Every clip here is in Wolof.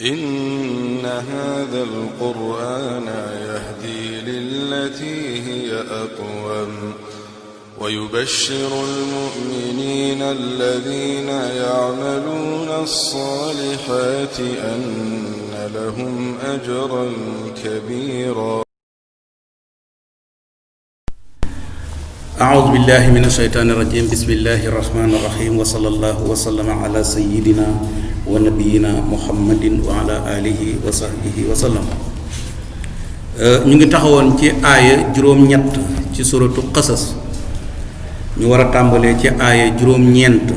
إن هذا القرآن يهدي للتي هي أقوم ويبشر المؤمنين الذين يعملون الصالحات أن لهم أجرا كبيرا. أعوذ بالله من الشيطان الرجيم. بسم الله الرحمن الرحيم. وصلى الله وسلم على سيدنا ونبينا محمد وعلى آله وصحبه وسلم. ñu ngi taxawoon ci aaya juróom-ñett ci suratu Qasas. ñu war a tàmbalee ci aaya juróom-ñeent.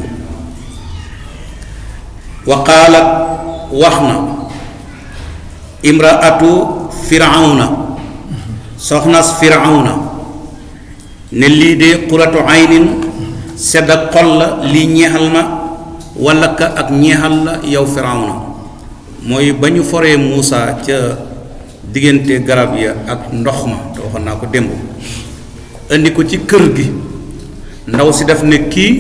wa qaalat wax na imraatu firawna soxnas firawna ne lii de quratu aynin sedda xol la lii ñeexal ma wala ka ak ñeexal la yow firawna mooy ba ñu foree Muusa ca diggante garab ya ak ndox ma te waxoon naa ko démb indi ko ci kër gi ndaw si def ne kii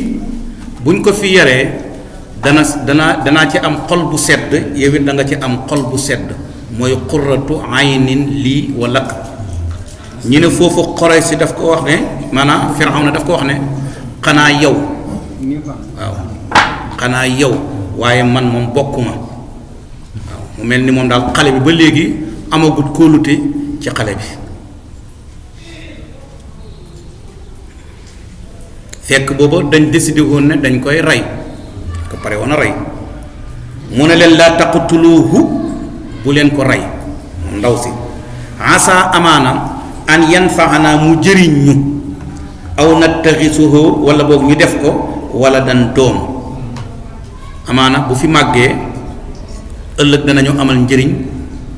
buñ ko fi yaree danaa ci am xol bu sedd yow it da nga ci am xol bu sedd mooy quratu aynin lii wala ka ñu ne foofu xorey si daf ko wax ne maanaam Firawna daf ko wax ne xanaa yow waaw xanaa yow waaye man moom bokkuma waaw mu mel ni moom daal xale bi ba léegi amagut kóolute ci xale bi fekk booba dañ décidé woon ne dañ koy rey ko pare woon a rey mu ne leen laa taqtuluhu bu leen ko rey moom ndaw si asa amaana an yanfaana mu jëriñ ñu aw nattaxisuhu wala boog ñu def ko wala dan doom amaana bu fi màggee ëllëg danañu amal njëriñ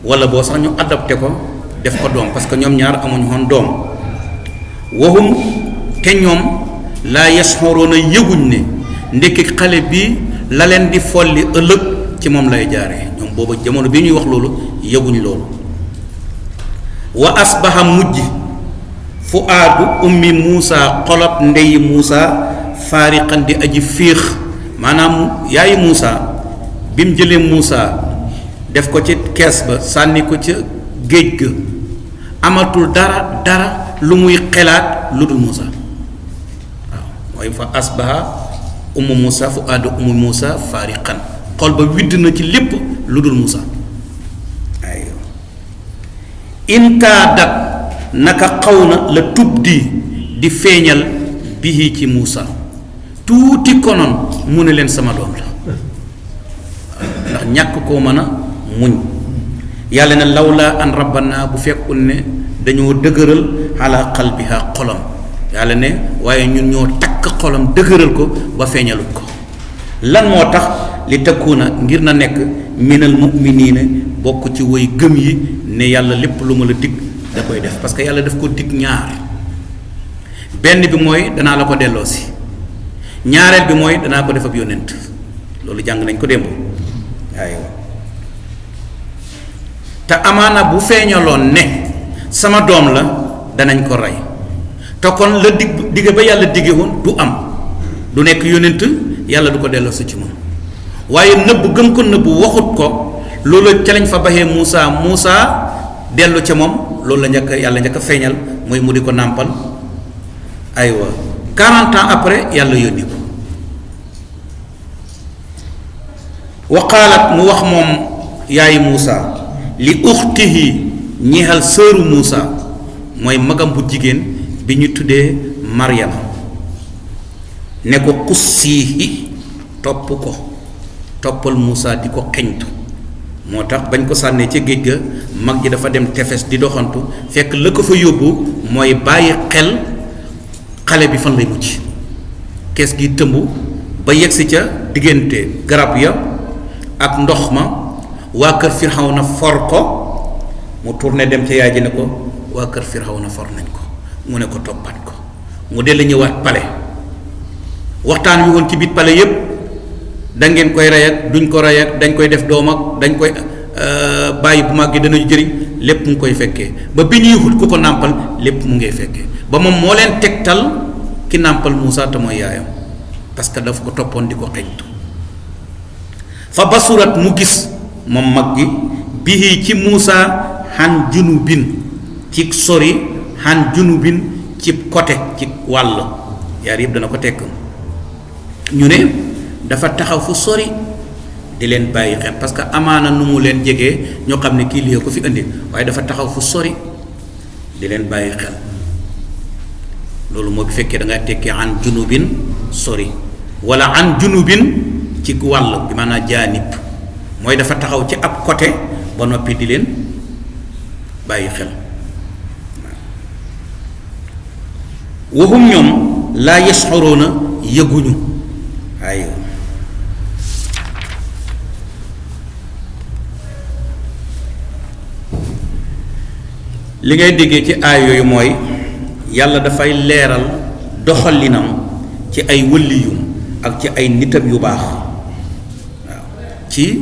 wala boo sax ñu adopté ko def ko doom parce que ñoom ñaar amuñu woon doom waxum te ñoom laa yash'uruuna yëguñ ne ndekki xale bi la leen di folli ëllëg ci moom lay jaaree ñoom booba jamono bi ñuy wax loolu yëguñ loolu wa asbaha mujj fuaadu ummi Muusa xolob ndeyi Muusa faariqan di aji féex maanaam yaayu Muusa bi mu jëlee Muusa def ko ci kees ba sànni ko ca géej ga amatul dara lu muy xelaat lu dul Muusa waaw mooy fa asbaha ummu Muusa fuaadu ummi Muusa faariqan xol ba widd na ci lépp lu dul Muusa intaadat naka xaw na la tubdi di feeñal bihi ci Muusa tuuti konoon mu ne leen sama doom la ndax ñàkk koo mën a muñ yàlla ne lawla an rabbana bu fekkul ne dañoo dëgëral ala qalbiha xolam yàlla ne waaye ñun ñoo takk xolam dëgëral ko ba feeñalut ko lan moo tax li takkuuna ngir na nekk minal mu'miniina bokk ci woy gëm yi ne yàlla lépp lu ma la dig da koy def parce que yàlla daf ko dig ñaar benn bi mooy danaa la ko delloosi ñaareel bi mooy danaa ko def ab yónnent loolu jàng nañ ko démb waaye te amaana bu feeñaloon ne sama doom la danañ ko rey te kon la digg ba yàlla digge woon du am du nekk yónnent yàlla du ko delloosi ci moom waaye nëbb gëm ko nëbb waxut ko loolu ca lañ fa baxee Muusa dellu ca moom loolu la yàlla njëkk a feeñal mooy mu di ko nàmpal aywa 40 ans après yàlla yónni ko wa qaalat mu wax moom yaayi Muusa li uxtihi ñeexal sëru Muusa mooy magam bu jigéen bi ñu tuddee Maryam ne ko xussiihi toppal Muusa di ko xeñtu moo tax bañ ko sànnee ca géej ga mag ji dafa dem tefes di doxantu fekk la ko fa yóbbu mooy bàyyi xel xale bi fan lay mucc kees gi tëmb ba yegsi ca diggante garab ya ak ndox ma waa kër Firawna for ko mu tourné dem ca yaay ji ne ko waa kër Firawna for nañ ko mu ne ko toppaat ko mu dellu ñëwaat pale waxtaan wi woon ci biir pale yépp da ngeen koy rey ak duñ ko rey ak dañ koy def doom ak dañ koy bàyyi bu màggee dana jëriñ lépp mu ngi koy fekkee ba bi ñuy wut ku ko nàmpal lépp mu ngay fekkee ba moom moo leen tegtal ki nàmpal Muusa te mooy yaayam parce que daf ko toppoon di ko xeñtu fa basurat mu gis moom mag gi bihi ci Muusa han junubin ci sori han junubin ci côté ci wàll yaar yëpp dana ko tekk ñu ne dafa taxaw fu sori di leen bàyyi xel parce que amaana nu mu leen jegee ñoo xam ne kii lii ko fi indi waaye dafa taxaw fu sori di leen bàyyi xel loolu moo bu fekkee da nga tekkee an junubin sori wala an junubin ci wàll bi maanaam jaanib mooy dafa taxaw ci ab côté ba noppi di leen bàyyi xel waxum ñoom laa yash'uruuna yëguñu ay li ngay déggee ci aay yooyu mooy yàlla dafay leeral doxalinam ci ay wëlliyum ak ci ay nitam yu baax waaw ci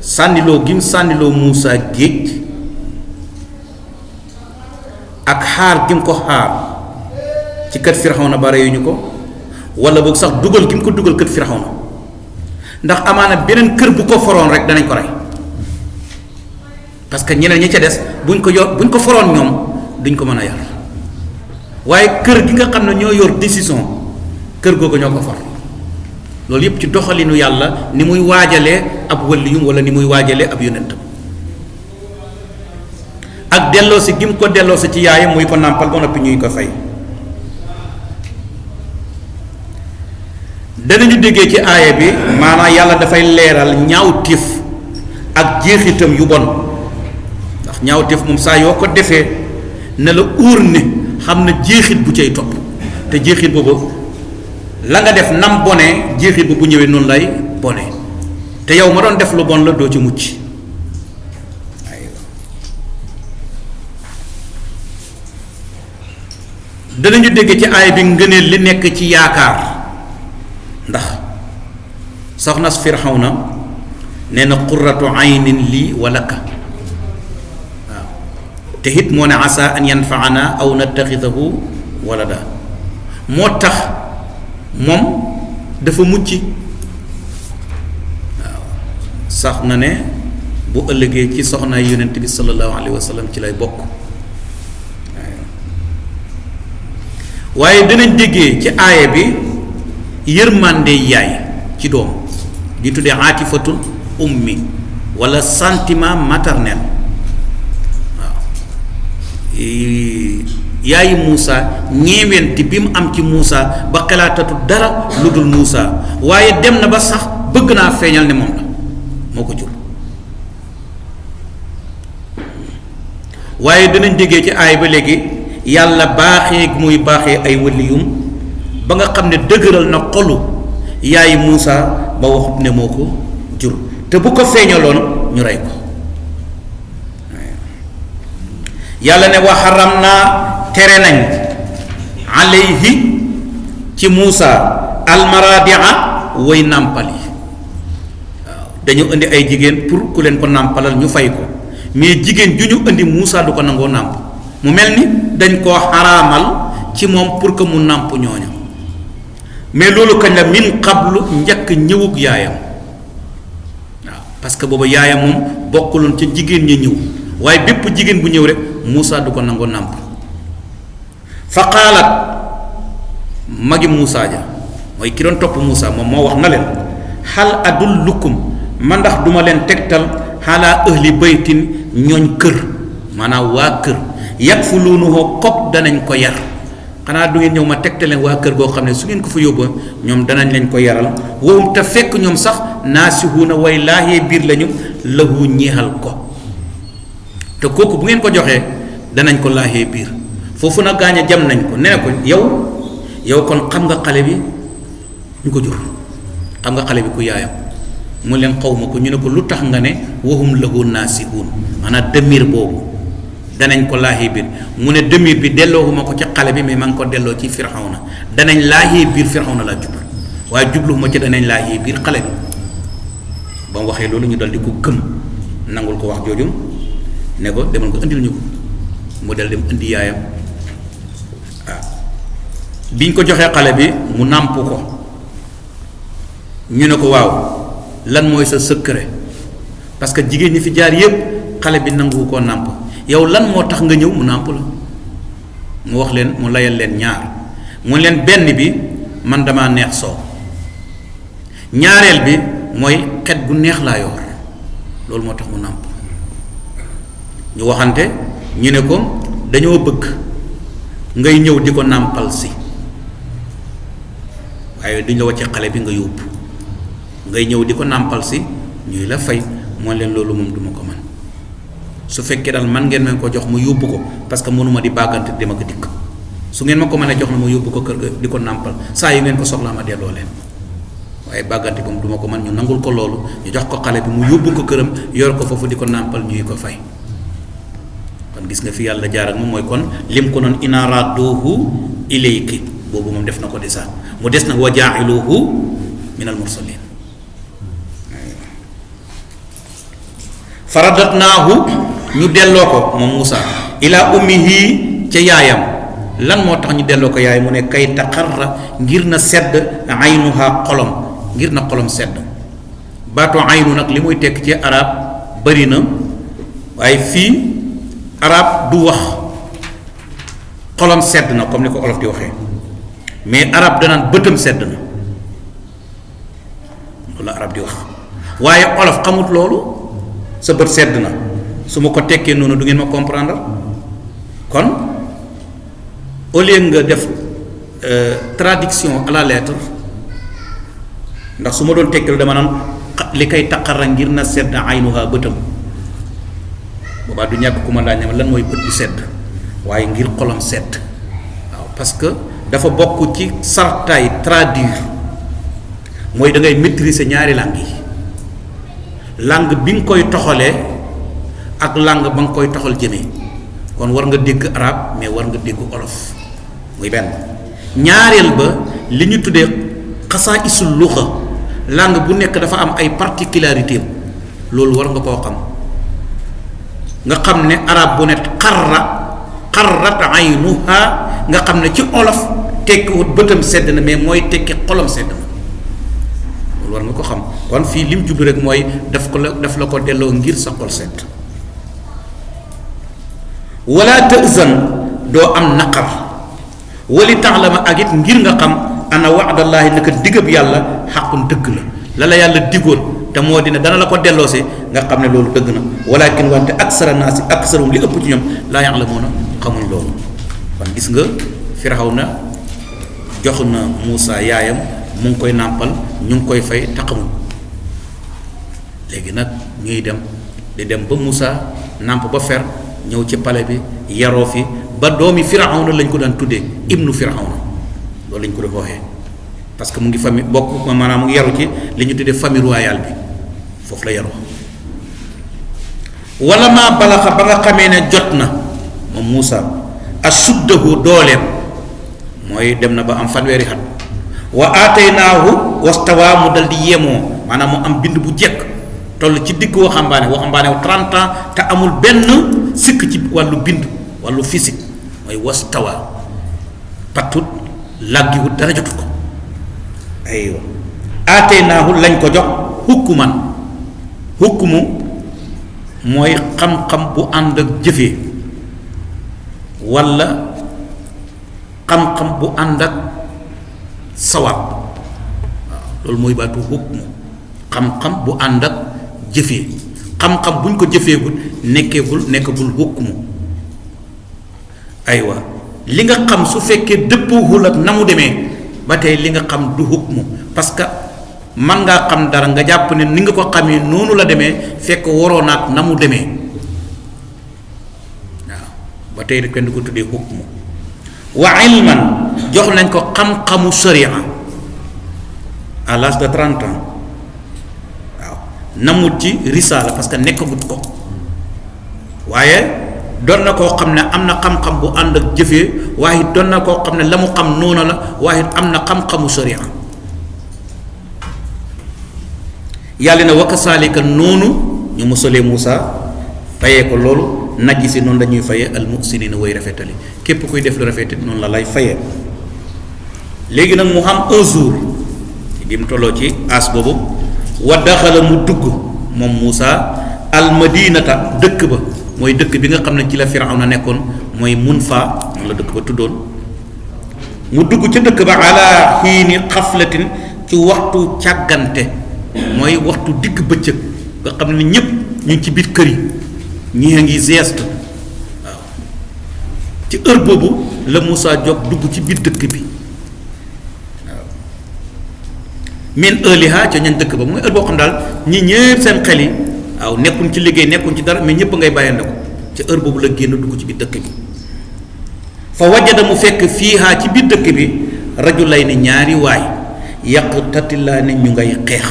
sànniloo gim sànniloo Muusa géej ak xaar gim ko xaar ci kër Firawna ba reyuñu ko wala boog sax dugal gim ko dugal kër Firawna ndax amaana beneen kër bu ko foroon rek danañ ko rey parce que ñeneen ñi ca des buñ ko foroon ñoom duñ ko mën a yar waaye kër gi nga xam ne ñoo yor décision kër googu ñoo ko for loolu yëpp ci doxalinu yàlla ni muy waajalee ab wëlliyum wala ni muy waajalee ab yonentam ak delloosi gi mu ko delloosi ci yaayam muy ko nàmpal ba noppi ñuy ko fay danañu déggee ci aaya bi maanaam yàlla dafay leeral ñaawteef ak jeexitam yu bon ndax ñaawteef moom saa yoo ko defee ne la uur ne xam na jeexit bu cay topp te jeexit boobu la nga def nam bone jeexit bu ñëwee noonu lay bone te yow ma doon def lu bon la doo ci mucc danañu dégg ci aay bi ngëneel li nekk ci yaakaar ndax soxna Firawna nee na qurratu aynin lii wa laka waaw te it moo ne asa an yanfaana aw nattaxidahu walada moo tax moom dafa mucc waaw sax na ne bu ëllëgee ci soxnaay yonent bi sallallahu alayhi wa sallam ci lay bokk waaye dinañ déggee ci aaya bi yërmande yaay ci doom di tuddee aatifatul ummi wala sentiment maternel waaw yaayi Muusa ñeewenti bi mu am ci Muusa ba xalaatatu dara lu dul Muusa waaye dem na ba sax bëgg naa feeñal ne moom la moo ko jur waaye dinañ déggee ci aaya ba léegi yàlla baaxee muy baaxee ay wëliyum ba nga xam ne dëgëral na xolu yaayi Muusa ba waxut ne moo ko jur te bu ko feeñaloon ñu rey ko yàlla ne wa xaram naa tere nañ alayhi ci Muusa almaradia way nàmpal yi waaw dañu indi ay jigéen pour ku leen ko nàmpalal ñu fay ko mais jigéen ju ñu indi Muusa du ko nangoo nàmp mu mel ni dañ koo xaraamal ci moom pour que mu nàmp ñooña mais loolu kañ la min qablu njëkk ñëwug yaayam waaw parce que booba yaayam moom bokkuloon ca jigéen ñi ñëw waaye bépp jigéen bu ñëw rek Muusa du ko nangoo nàmp fa qaalat magi Muusa ja mooy ki doon topp Muusa moom moo wax na leen hal adullukum man ndax duma leen tegtal xalaa ahli baytin ñooñ kër maanaam waa kër yakfuluunahu kook danañ ko yar xanaa du ngeen ñëw ma tegtal leen waa kër goo xam ne su ngeen ko fa yóbba ñoom danañ leen ko yaral wowum te fekk ñoom sax naasihuuna way laahee biir lañu lahu ñeexal ko te kooku bu ngeen ko joxee danañ ko laahee biir foofu nag gaañ a jam nañ ko nee ko yow kon xam nga xale bi ñu ko jur xam nga xale bi ku yaayam mu leen xaw ma ko ñu ne ko lu tax nga ne wahum lahu naasihuun maanaam demir boobu danañ ko laahee biir mu ne demir bi delloowuma ko ci xale bi mais ma ngi ko delloo ci Firawna danañ laahee biir Firawna laa jublu waaye jubluwuma ci danañ laahee biir xale bi ba mu waxee loolu ñu dal di ko gëm nangul ko wax jooju ne ko demal ko indil ñu ko mu del dem indi yaayam waaw biñ ko joxee xale bi mu nàmp ko ñu ne ko waaw lan mooy sa secret parce que jigéen ñi fi jaar yépp xale bi nangu koo nàmp yow lan moo tax nga ñëw mu nàmp la mu wax leen mu layal leen ñaar mu leen benn bi man dama neex soow ñaareel bi mooy xet gu neex laa yor loolu moo tax mu nàmp ñu waxante ñu ne ko dañoo bëgg ngay ñëw di ko nàmpal si waaye duñ la wàcce xale bi nga yóbbu ngay ñëw di ko nàmpal si ñuy la fay moo leen loolu moom duma ko man su fekkee daal man ngeen ma ko jox mu yóbbu ko parce que mënuma di bàggante dama ko dikk su ngeen ma ko mën a jox na ma yóbbu ko kër ga di ko nàmpal saa yu ngeen ko soxlaa ma delloo leen waaye bàggante moom duma ko man ñu nangul ko loolu ñu jox ko xale bi mu yóbbu ko këram yor ko foofu di ko nàmpal ñuy ko fay kon gis nga fi yàlla jaar ak moom mooy kon lim ko noon inaraduhu ilayki boobu moom def na ko déjà mu des nag wa jaa'iluhu min al mursalin faradatnaahu ñu delloo ko moom Muusa ila ummihi ca yaayam lan moo tax ñu delloo ko yaay mu ne kay taqarra ngir na sedd aynuha xolom ngir na xolom sedd baatu aynu nag li muy tekk ci arab bari na waaye fii arab du wax xolom sedd na comme ni ko olof di waxee mais arab danaan bëtam sedd na loolu la arab di wax waaye olof xamut loolu sa bët sedd na su ma ko tekkee noonu du ngeen ma comprendre kon au lieu nga def traduction à la lettre ndax su ma doon tekkee dama naan li koy taqara ngir na sedd aynuha bëtam boobaa du ñàkk ku ma laaj ne lan mooy bët bu sedd waaye ngir xolam sedd waaw parce que dafa bokk ci sartaay traduire mooy da ngay maîtriser ñaari langue yi langue bi nga koy toxalee ak langue ba nga koy toxal jëmee kon war nga dégg arab mais war nga dégg olof muy benn ñaareel ba li ñu tuddee xasaa isul luxa langue bu nekk dafa am ay particularité loolu war nga koo xam nga xam ne arab bu ne xarrat aynuha nga xam ne ci olof tekkiwut bëtam sedd na mais mooy tekki xolam sedd na loolu war nga ko xam kon fii lim jublu rek mooy daf la ko delloo ngir sa xol sedd wala tëzan doo am naqar wali taxlama ak it ngir nga xam ana waadallaahi naka digab yàlla xaqun dëgg la la yàlla digoon te moo dina dana la ko delloose nga xam ne loolu dëgg na walakin wante aksara naasi aksarum li ëpp ci ñoom laa ya'lamuuna xamuñ loolu kon gis nga Firawna jox na Muusa yaayam mu ngi koy nàmpal ñu ngi koy fay te xamuñ léegi nag ñuy dem di dem ba Muusa nàmp ba fer ñëw ci pale bi yaroo fi ba doomi Firawna lañ ko daan tuddee ibnu Firawna loolu lañ ko doon waxee parce que mu ngi famille bokk maanaam mu ngi yaru ci li ñu tuddee famille royale bi foofu la yaroo wala maa balaxa ba nga xamee ne jot na moom Muusa ashuddahu dooleem mooy dem na ba am fanweeri at wa aataynaahu wastawa mu dal di yemoo maanaam mu am bind bu jekk toll ci digg waxambaane wu 30 ans te amul benn sikk ci wàllu bind wàllu physique mooy wastawa patut làggiwut dara jotut ko aywa aataynaahu lañ ko jox hukkuman hukkumu mooy xam-xam bu ànd ak jëfee walla xam-xam bu ànd ak sawaab waaw loolu mooy baatu hukmu xam-xam bu ànd ak jëfee xam-xam buñ ko jëfeegul nekkagul hukmu aywa li nga xam su fekkee dëppoowul ak na mu demee ba tey li nga xam du hukmu parce que man ngaa xam dara nga jàpp ne ni nga ko xamee noonu la demee fekk waroon ak na mu demee waaw ba tey rek kenn du ko tuddee hukmu wa ilman jox nañ ko xam-xamu sharia à l'âge de 30 ans waaw namut ci risaala parce que nekkagut ko waaye doon na koo xam ne am na xam-xam bu ànd ak jëfee waaye doon na koo xam ne la mu xam noonu la waaye am na xam-xamu sharia yàlla na wakasaalika noonu ñu musalee Muusa fayee ko loolu najji si noonu la ñuy fayee al muhsinina way rafetali képp kuy def lu rafetali noonu la lay fayee léegi nag mu xam un jour bi mu tolloo ci as boobu wa daxala mu dugg moom Muusa al madinata dëkk ba mooy dëkk bi nga xam ne ci la Firawna nekkoon mooy Munfa la dëkk ba tuddoon mu dugg ca dëkk ba ala xiini xaflatin ci waxtu càggante mooy waxtu digg bëccëg nga xam ne ñépp ñu ngi ci biir kër yi ñii a ngi geste waaw ci heure boobu la Muusa jóg dugg ci biir dëkk bi waaw min ëliha ca ñañ dëkk ba mooy heure boo xam daal ñi ñëpp seen xel yi waaw nekkuñ ci liggéey nekkuñ ci dara mais ñëpp ngay bàyyande ko ci heure boobu la génn dugg ci biir dëkk bi fa wajada mu fekk fiihaa ci biir dëkk bi rajulayni ñaari waay yaqtatilaani ñu ngay xeex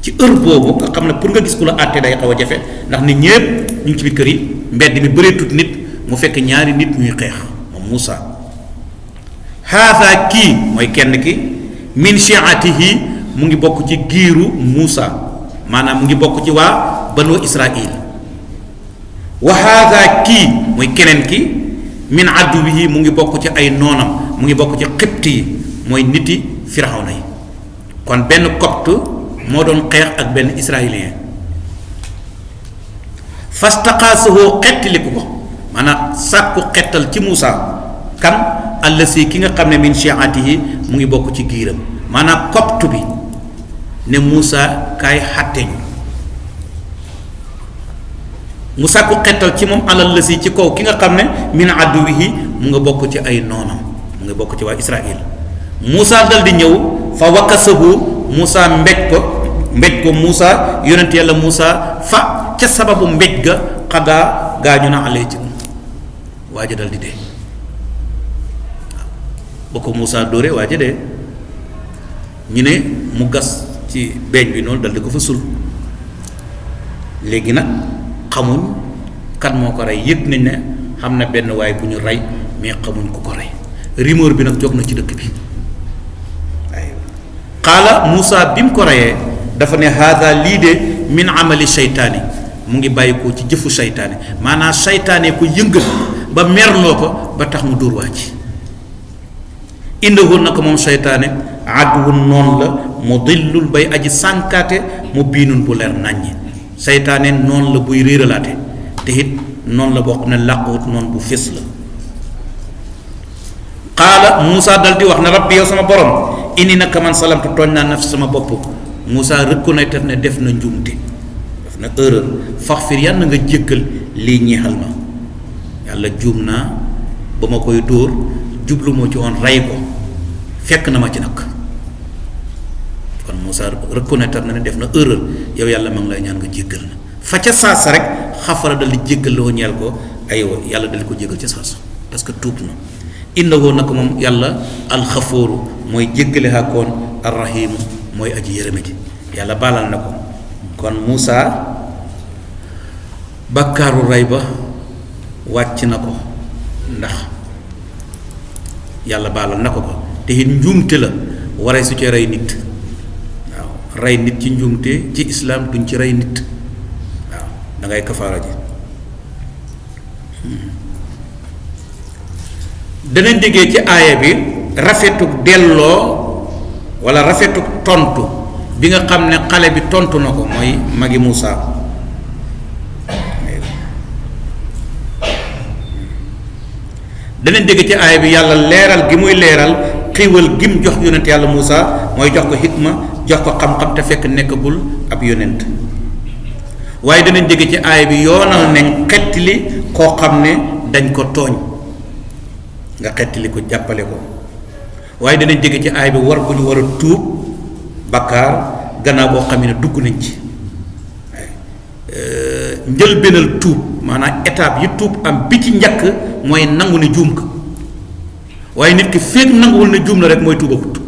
ci heure boobu nga xam ne pour nga gis ku la àtte day xaw a jafe ndax nit ñëpp ñu ngi ci biir kër yi mbedd mi bëreetut nit mu fekk ñaari nit ñuy xeex moom Muusa haada kii mooy kenn ki min shi'atihi mu ngi bokk ci giiru Muusa maanaam mu ngi bokk ci waa banu Israil wa haada kii mooy keneen ki min aduwihi mu ngi bokk ci ay noonam mu ngi bokk ci xibt yi mooy niti Firawna yi kon benn copte moo doon xeex ak benn israélien fastaqaasahu xettiliku ko maanaam sàkku xettal ci Muusa kan allasi ki nga xam ne min shi'atihi mu ngi bokk ci giiram maanaam copte bi ne Muusa kaay xàtteñu mu sàkku xettal ci moom alal lasi ci kaw ki nga xam ne min aduwihi mu nga bokk ci ay noonam mu nga bokk ci waa Israël Muusa dal di ñëw fa wakasahu Muusa mbéj ko Muusa yonent yàlla Muusa fa ca sababu mbéj ga xadaa gaañu na alee ci waa ja dal di dee ba ko Muusa dóore waa ja dee ñu ne mu gas ci beeñ bi noonu dal di ko fa sul léegi nag xamuñ kan moo ko rey yëg nañ ne xam na benn waay bu ñu rey mais xamuñ ku ko rey rumeur bi nag jóg na ci dëkk bi aywa xaala Muusa bi mu ko reyee dafa ne haada lii de min amali seytaani mu ngi bàyyi ko ci jëfu seytaane maanaam seytaane ko yëngal ba merloo ko ba tax mu dóor waa ci indahu na ko moom seytaane aduwun noonu la mu dillul bay aji sànkaate mu biinun bu leer nàññi seytaane noonu la buy réeralaate te it noonu la boo xam ne làquwut noonu bu fés la qaala Muusa dal di wax ne rabbi yow sama borom inni naka man salamtu tooñ naa naf sama bopp Muusa reconnaître ne def na njuumte def na erreur faxfir yàlla nga jéggal lii ñeexal ma yàlla juum naa ba ma koy dóor jublu moo ci woon rey ko fekk na ma ci nag kon Muusa reconnaître na ne def na erreur yow yàlla ma ngi lay ñaan nga jéggal na fa ca saasa rek xafara dal di jéggal loo ñeel ko aywa yàlla dal ko jéggal ca saasa parce que tuub na innahu nag moom yàlla alxafooru mooy jéggale haakoon arrahimu mooy aji yërëme ji yàlla baalal na ko kon Muusa bakkaaru rey ba wàcc na ko ndax yàlla baalal na ko te it njuumte la waree su ci rey nit waaw rey nit ci njuumte ci islaam duñ ci rey nit waaw da ngay kafaara ji danañ déggee ci aaya bi rafetuk delloo wala rafetuk tontu bi nga xam ne xale bi tontu na ko mooy magi Muusa danañ dégg ci aaya bi yàlla leeral gi muy leeral xiiwal gim jox yonent yàlla Muusa mooy jox ko xikma jox ko xam-xam te fekk nekkagul ab yonent waaye danañ dégg ci aaya bi yoonal nañ xettili koo xam ne dañ ko tooñ nga xettili ko jàppale ko waaye danañ dégg ci aaya bi war bu ñu war a tuub bakkaar gannaaw boo xam ne dugg nañ ci njëlbéenal tuub maanaam étape yi tuub am bi ci njëkk mooy nangu ne juum ko waaye nit ki feeg nanguwul ne juum na rek mooy tuubagut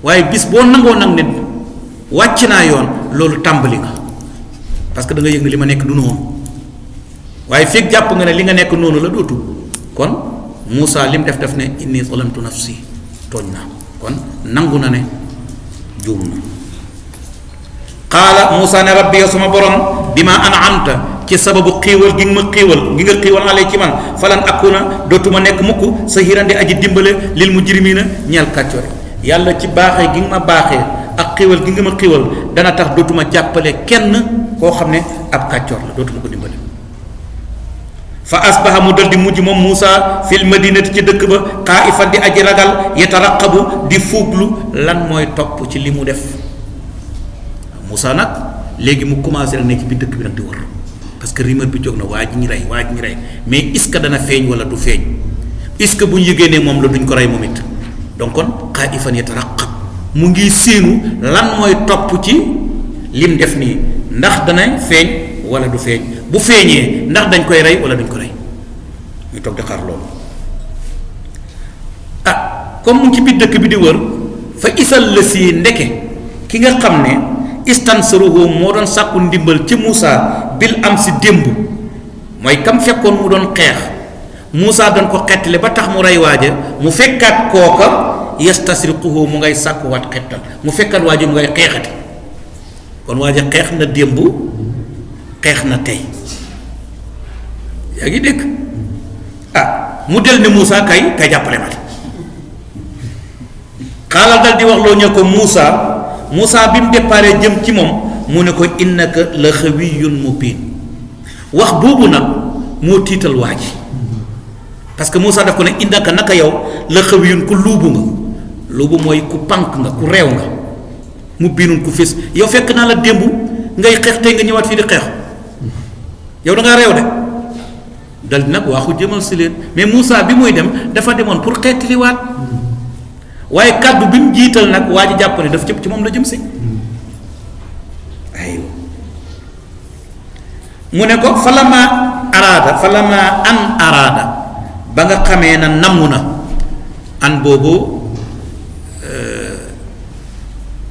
waaye bis boo nangoo nag ne wàcc naa yoon loolu tàmbali nga parce que da nga yëg ne li ma nekk du noonu waaye feeg jàpp nga ne li nga nekk noonu la doo tuub kon Muusa lim def ne inni zalamtu nafsi tooñ naa kon nangu na ne juum na qaala Muusa ne rabbi yow sama borom bima an'amta ci sababu xiiwal gi nga ma xiiwal alay ci man falan akuna dootuma nekk mukk sa hirandi aji dimbale lil mujrimina ñeel kàccoore yàlla ci baaxee gi nga ma baaxee ak xiwal gi nga ma xiwal dana tax dootuma jàppale kenn koo xam ne ab kàccoor la dootuma ko dimbale fa asbaha mu dal di mujj moom Muusa fil madinati ci dëkk ba xaaifan di aji ragal yataraqabu di fuuglu lan mooy topp ci li mu def Muusa nag léegi mu commencé nag nekk ci biir dëkk bi nag di wër parce que rumeur bi jóg na waa ji ñu rey mais est-ce que dana feeñ wala du feeñ est-ce que bu ñu yëgee ne moom la duñ ko rey moom it donc kon xaaifan yataraqab mu ngi séenu lan mooy topp ci lim def nii ndax dana feeñ wala du feeñ bu feeñee ndax dañ koy rey wala duñ ko rey ñu toog di xaar loolu comme mu ci biir dëkk bi di wër fa isal la si ndeke ki nga xam ne istansaruhu moo doon sàkku ndimbal ci Muusa bil am si démb mooy kam fekkoon mu doon xeex Muusa doon ko xettale ba tax mu rey waaja mu fekkaat kooka yastasriquhu mu ngay sàkkuwaat xettal mu fekkaat waaja mu ngay xeexati kon waaja xeex na démb xeex na tey yaa ngi dégg mu del ne Muusa kay jàppale ma xaalal dal di wax loo ñe ko Muusa bi mu déparé jëm ci moom mu ne ko innaka la xawiyyun mubiin wax boobu nag moo tiital waa ji parce que Muusa daf ko ne innaka naka yow la xawiyyun ku luubu nga luubu mooy ku pànk nga ku reew nga mubiinun ku fés yow fekk naa la démb ngay xeex tey nga ñëwaat fii di xeex yow da ngaa reew de dal di nag waaxu jëmal si leen mais Muusa bi muy dem dafa demoon pour xeetiliwaat waaye kàddu bi mu jiital nag waa ji jàpp ne daf cëpp ci moom la jëm si aywa mu ne ko falama an araada ba nga xamee na namm na an boobu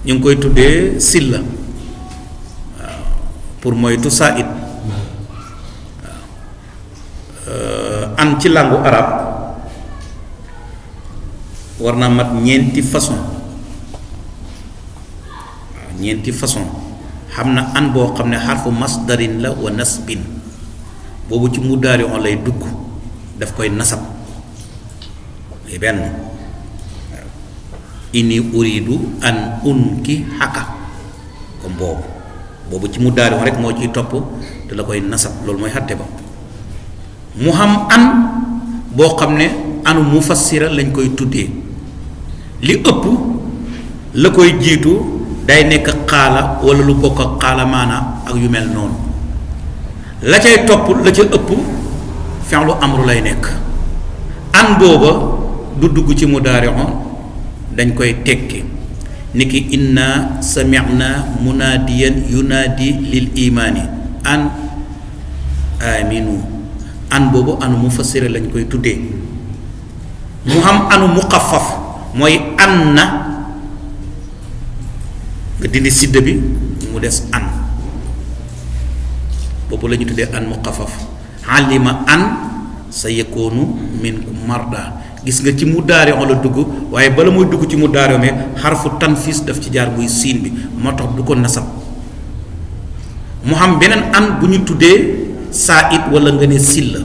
ñu ngi koy tuddee silla waaw pour moytu saa it waaw an ci langu arab war naa mat ñeenti façon waaw ñeenti façon xam na an boo xam ne xarfu masdarin la wa nasbin boobu ci mudaari on lay dugg daf koy nasab muy benn waaw inni uridu an unki xaka comme boobu ci mudaari on rek moo ciy topp te la koy nasab loolu mooy xatte ba mu xam an boo xam ne anu mufassira lañ koy tuddee li ëpp la koy jiitu day nekk xaala wala lu bokk ak xaala maana ak yu mel noonu la cay topp la ca ëpp fi'lu amru lay nekk an booba du dugg ci mudaari'un dañ koy tekki niki inna sami'na munaadiyan yunaadi lil imaani an aminu an boobu anu mufassira lañ koy tuddee mu xam anu muxaffaf mooy an na nga dindi sidda bi mu des an boobu la ñu tuddee an muxaffaf alima an sa yakoonu minkum marda gis nga ci mu daari la dugg waaye bala mooy dugg ci mu daari mais xarfu tanfis daf ci jaar buy siin bi moo tax du ko nasab mu xam beneen an bu ñu tuddee saa it wala nga ne silla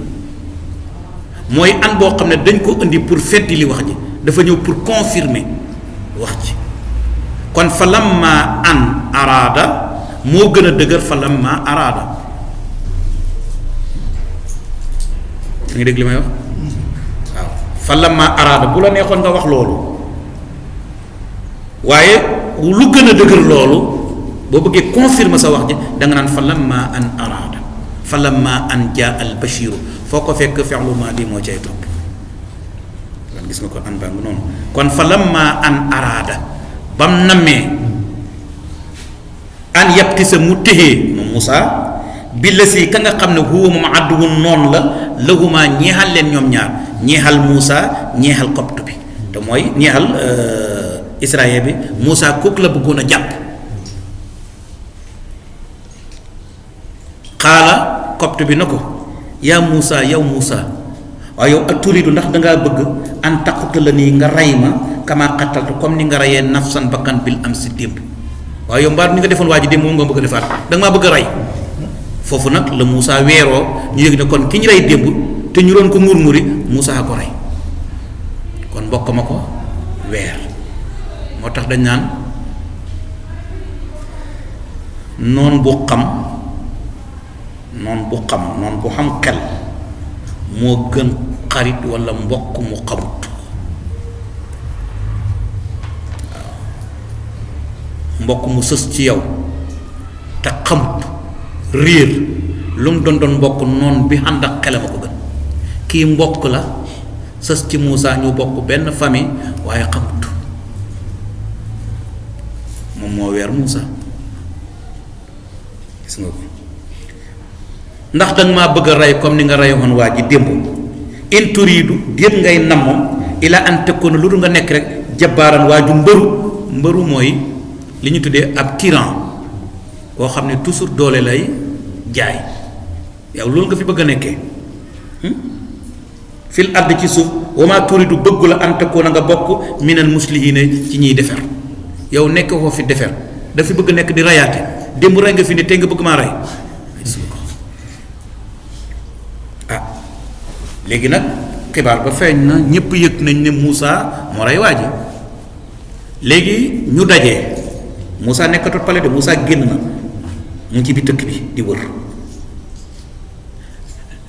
mooy an boo xam ne dañ ko indi pour feddi li wax ji dafa ñëw pour confirmer wax ji kon fa lamma an araada moo gën a dëgër fa lamma araada da nga dégg li may wax waaw fa lamma araada bu la neexoon nga wax loolu waaye lu gën a dëgër loolu boo bëggee confirmer sa wax ji da nga naan fa lamma an araada fa lamma an jaa al bashiru foo ko fekk fi'lu maadi moo cay topp lan gis nga ko an baa ngi noonu kon fa lamma an araada bam nammee an yabtisa mu téxee moom Muusa bi la si ka nga xam ne huwa moom àdduwun noonu la lahuma ñeexal leen ñoom ñaar ñeexal Muusa ñeexal copte bi te mooy ñeexal Israël bi Muusa kooku la bëggoon a jàpp xaala copte bi na ko yaa Muusa yow Muusa waaye yow ak turidu ndax dangaa bëgg an taqutala nii nga rey ma kama xattaltu comme ni nga reyee nafsan bakkan bil am si démb waaye yow mbaat ni nga defoon waa ji démb moom nga bëgg a defaat da nga maa bëgg a rey foofu nag la Muusa weeroo ñu yëg ne kon ki ñu rey démb te ñu doon ko murmuri Muusa a ko rey kon mbokk ma ko weer moo tax dañ naan noon bu xam noon bu xam xel moo gën xarit walla mbokk mu xamut mbokk mu sës ci yow te xamut réer lu mu doon mbokk noon bi ànd ak xelam a ko gën kii mbokk la sës ci Muusa ñu bokk benn famille waaye xamut moom moo weer Muusa gis nga ko ndax danga maa bëgg a rey comme ni nga reyoon waa ji démb in turiidu déet ngay namm ila an takuna lu dul nga nekk rek jabbaaran waa ju mbëru mooy li ñu tuddee ab tyran koo xam ne toujours doole lay jaay yow loolu nga fi bëgg a nekkee fil ard ci suuf wa maa turiidu bëggu la an takuna nga bokk minal muslihiina ci ñiy defer yow nekk foo fi defer dafa bëgg nekk di rayaate démb rey nga fi ne tey nga bëgg maa rey léegi nag xibaar ba feeñ na ñépp yëg nañ ne Muusa moo rey waa ji léegi ñu dajee Muusa nekkatul pale de Muusa génn na mu ci bi tëkk bi di wër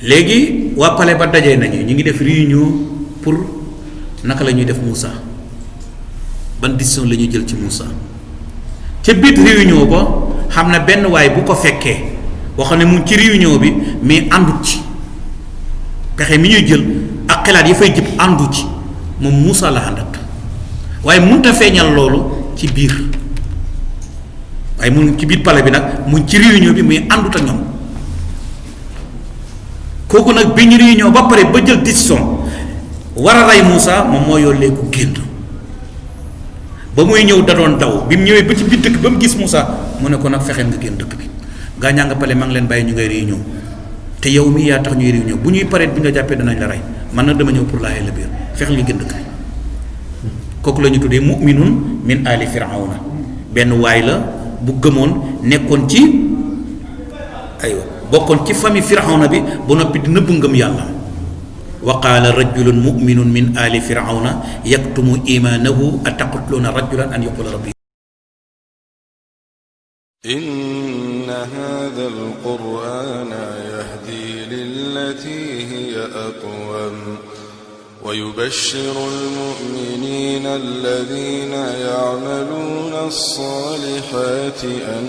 léegi waa pale ba dajee nañu ñu ngi def réunion pour naka la ñuy def Muusa ban décision la ñuy jël ci Muusa ca biir réunion ba xam na benn waay bu ko fekkee boo xam ne mu ci réunion bi mais àndut ci pexe mi ñuy jël ak xalaat yi fay jëpp àndu ci moom Muusa la àndat waaye mënut a feeñal loolu ci biir waaye mun ci biir pale bi nag mu ci réunion bi muy àndut ak ñoom kooku nag bi ñu réunion ba pare ba jël décision war a rey Muusa moom moo yollee ko génn ba muy ñëw da doon daw bi mu ñëwee ba ci biir dëkk ba mu gis Muusa mu ne ko nag fexeel nga génn dëkk bi gaa ñaa nga pale maa ngi leen bàyyi ñu ngay réunion te yow mii yaa tax ñuy réunion bu ñuy pareet bi nga jàppee danañ la rey man nag dama ñëw pour laayee la biir fexeel nga génn dëkk bi kooku la ñu tuddee mu'minun min ali firawna benn waay la bu gëmoon nekkoon ci aywa bokkoon ci famille firawna bi ba noppi di nëbb ngëm yàlla wa qaala rajulun mu'minun min ali firawna yaktumu imanahu ataqtuluna rajulan an yaqula rabbi inna hadha alqur'ana yahdi lillati hiya aqwam ويبشر المؤمنين الذين يعملون الصالحات أن